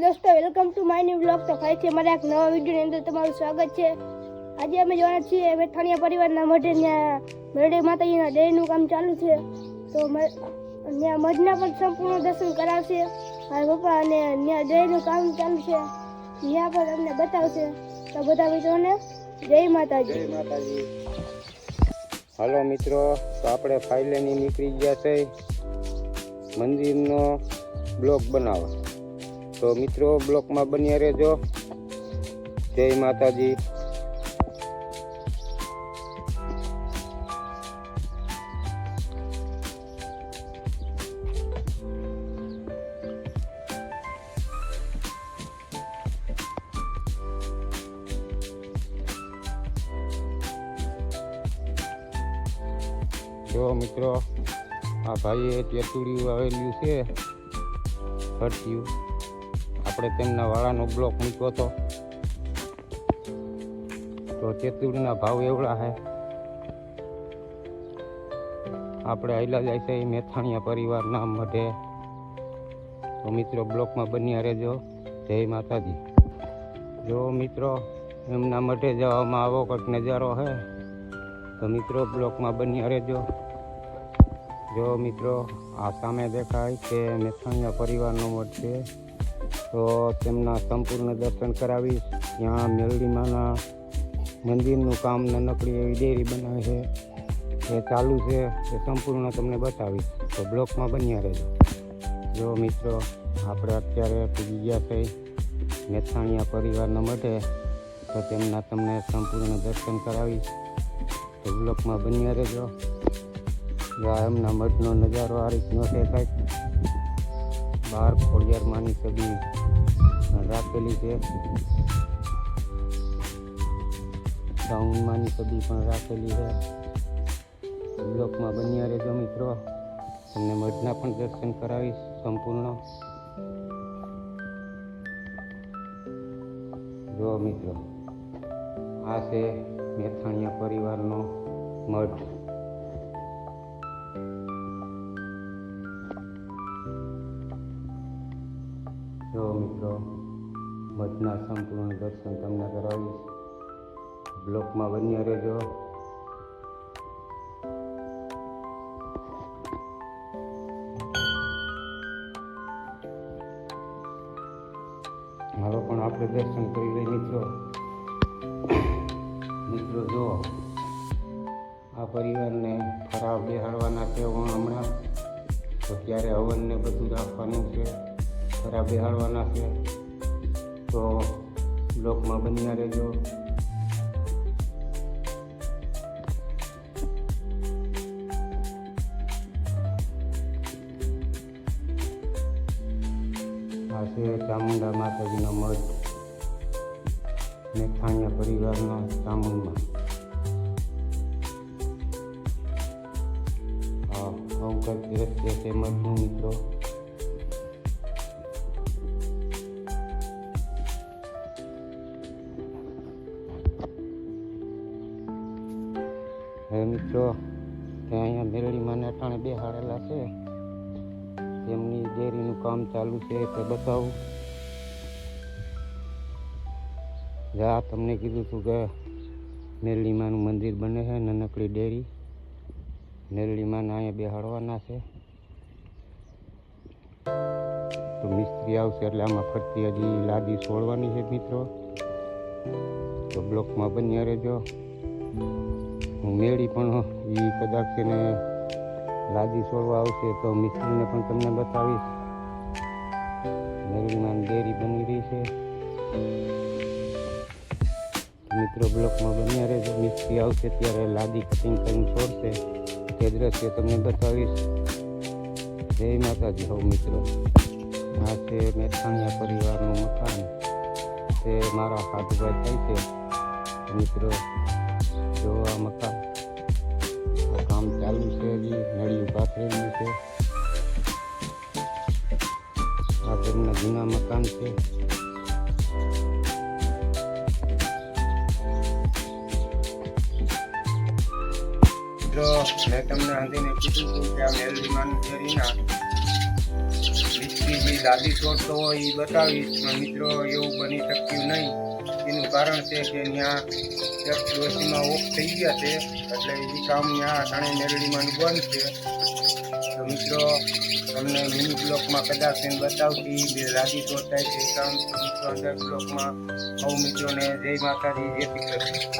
દોસ્તો, welcome to my new vlog. તો ફરીથી અમારા એક નવા વિડીયોની અંદર તમારું સ્વાગત છે. આજે અમે જવાના છીએ મેથાણીયા પરિવારના મઢે. ત્યાં મેરડી માતાજીના ડેરીનું કામ ચાલુ છે. તો ત્યાં મઢના પણ સંપૂર્ણ દર્શન કરાવશે મારા પપ્પા, અને ત્યાં ડેરીનું કામ ચાલુ છે ત્યાં પણ અમને બતાવશે. તો બધા મિત્રોને જય માતાજી. જય માતાજી. હાલો મિત્રો, તો આપણે ફાઇલેની નીકળી ગયા છે મંદિરનો બ્લોગ બનાવવા. તો મિત્રો બ્લોગમાં બન્યા રહેજો. જય માતાજી. જો મિત્રો, આ ભાઈએ તેતુડિયું આવેલું છે ફરતિયું. આપણે તેમના વાળાનો બ્લોક મૂક્યો હતો. તો તેતુડીના ભાવ એવડા છે. આપણે આયલા જાય છે મેથાણીયા પરિવારના મઢે. તો મિત્રો બ્લોકમાં બન્યા રહેજો. જય માતાજી. જો મિત્રો, એમના મઢે જવામાં આવો કંઈક નજારો છે. તો મિત્રો બ્લોકમાં બન્યા રહેજો. જો મિત્રો, આ સામે દેખાય કે મેથાણીયા પરિવારનો મઠ છે. તો તેમના સંપૂર્ણ દર્શન કરાવીશ. ત્યાં મેરડીમાના મંદિરનું કામ નાનકડી એવી ડેરી બનાવે છે એ ચાલુ છે, એ સંપૂર્ણ તમને બતાવીશ. તો બ્લોકમાં બન્યા રહેજો. જો મિત્રો, આપણે અત્યારે પૂજી ગયા છે મેથાણીયા પરિવારના મઠે. તો તેમના તમને સંપૂર્ણ દર્શન કરાવીશ. તો બ્લોકમાં બન્યા રહેજો. એમના મઠનો નજારો આ રીતનો છે. કંઈક બહાર ખોડિયારમાંની છબી રાખેલી છે, ડાઉનમાંની છબી પણ રાખેલી છે. બ્લોકમાં બન્યા રહેજો મિત્રો. તમને મઠના પણ દર્શન કરાવીશ સંપૂર્ણ. જો મિત્રો, આ છે મેથાણીયા પરિવારનો મઠ. જો મિત્રો, મઠના સંપૂર્ણ દર્શન તમને કરાવીશ. બ્લોકમાં બન્યા રહેજો. હવે પણ આપણે દર્શન કરી લઈએ મિત્રો. મિત્રો જો, આ પરિવારને ફરાવ બેહાડવાના છે હમણાં. તો ત્યારે હવનને બધું રાખવાનું છે, ફરાવ બેહાડવાના છે. તો બ્લોકમાં બન્યા રહેજો. આ છે ચામુંડા માતાજીનો મઠ મેથાણીયા પરિવારના ચામુંડમાં. આવું કંઈક દ્રશ્ય છે મઠનું મિત્રો. હવે મિત્રો, ત્યાં અહીંયા મેરડીમાંને અટાણે બેહાડેલા છે. તેમની ડેરીનું કામ ચાલુ છે તે બતાવું. જા તમને કીધું હતું કે મેરડીમાંનું મંદિર બને છે, નાનકડી ડેરી. મેરડીમાંને અહીંયા બેહાડવાના છે. તો મિસ્ત્રી આવશે એટલે આમાં ફરતી હજી લાદી છોડવાની છે મિત્રો. તો બ્લોકમાં બન્યા રહેજો. હું મેળી પણ એ કદાચ એને લાદી છોડવા આવશે તો મિસ્ત્રીને પણ તમને બતાવીશ. મેરડીમાં ડેરી બની રહી છે મિત્રો. બ્લોકમાં બન્યા રહેજો. મિસ્ત્રી આવશે ત્યારે લાદી કટિંગ કરીને છોડશે તે દ્રશ્ય તમને બતાવીશ. જય માતાજી. હવ મિત્રો, આ છે મેથાણીયા પરિવારનું મકાન. તે મારા સાધુભાઈ થાય છે મિત્રો. જો આ મકાન કામ ચાલુ છે, હજી નળિયું પાથરેલું છે. આ તેમના જૂના મકાન છે. મિત્રો, મેં તમને આંધીને કીધું હતું કે આ મેરડીમાં ડેરીના બીજી જે દાદી છોડતો હોય એ બતાવીશ, પણ મિત્રો એવું બની શક્યું નહીં. એનું કારણ છે કે ત્યાં એક ડોશીમાં ઓફ થઈ ગયા છે, એટલે એ કામ ત્યાં ટાણે મેરડીમાં બંધ છે. તો મિત્રો તમને મિની બ્લોકમાં કદાચ એને બતાવતી જે દાદી છોડ થાય છે એ કામ. તો મિત્રો અંદર બ્લોકમાં બહુ મિત્રોને જય માતાજી, જય શ્રી કૃષ્ણ.